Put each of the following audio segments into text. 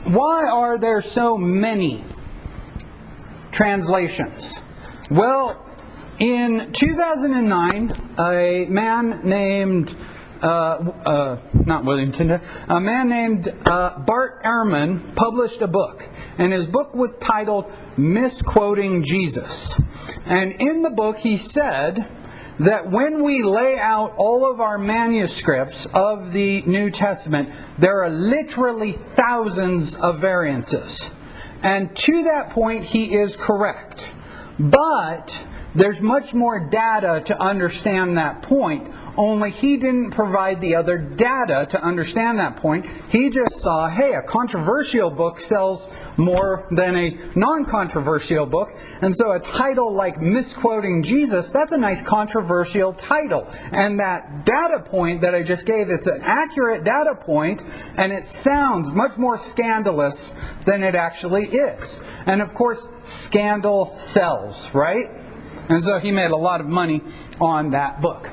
why are there so many translations? Well, in 2009, a man named not Williamson, a man named Bart Ehrman published a book, and his book was titled Misquoting Jesus. And in the book he said that when we lay out all of our manuscripts of the New Testament, there are literally thousands of variances. And to that point, he is correct. But there's much more data to understand that point, only he didn't provide the other data to understand that point. He just saw, hey, a controversial book sells more than a non-controversial book, and so a title like Misquoting Jesus, that's a nice controversial title. And that data point that I just gave, it's an accurate data point, and it sounds much more scandalous than it actually is. And of course, scandal sells, right? And so he made a lot of money on that book.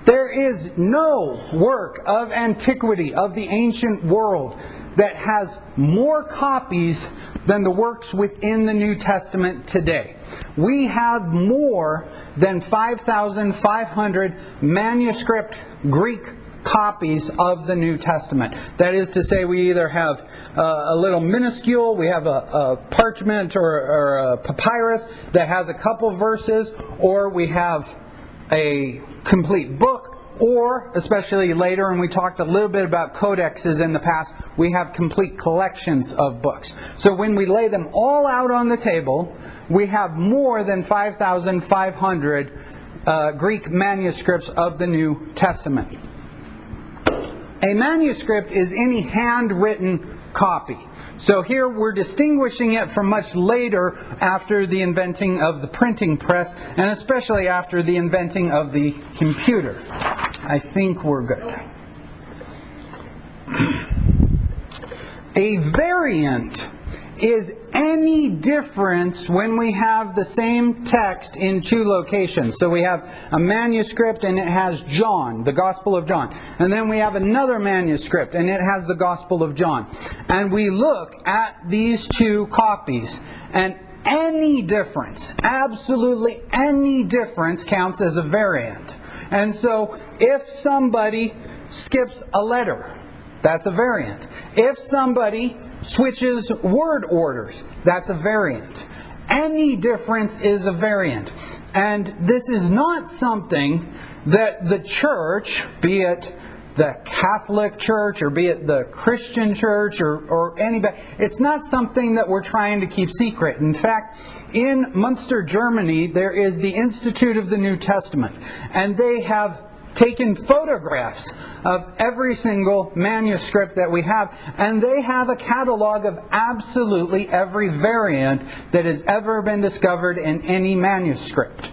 There is no work of antiquity, of the ancient world, that has more copies than the works within the New Testament today. We have more than 5,500 manuscript Greek copies of the New Testament. That is to say, we either have a little minuscule, we have a parchment or a papyrus that has a couple verses, or we have a complete book, or, especially later, and we talked a little bit about codexes in the past, we have complete collections of books. So when we lay them all out on the table, we have more than 5,500 Greek manuscripts of the New Testament. A manuscript is any handwritten copy. So here we're distinguishing it from much later, after the inventing of the printing press, and especially after the inventing of the computer. I think we're good. A variant is any difference when we have the same text in two locations. So we have a manuscript and it has John, the Gospel of John. And then we have another manuscript and it has the Gospel of John. And we look at these two copies, and any difference, absolutely any difference, counts as a variant. And so if somebody skips a letter, that's a variant. If somebody switches word orders, that's a variant. Any difference is a variant. And this is not something that the church, be it the Catholic Church or be it the Christian Church or anybody, it's not something that we're trying to keep secret. In fact, in Munster, Germany, there is the Institute of the New Testament, and they have taken photographs of every single manuscript that we have, and they have a catalog of absolutely every variant that has ever been discovered in any manuscript.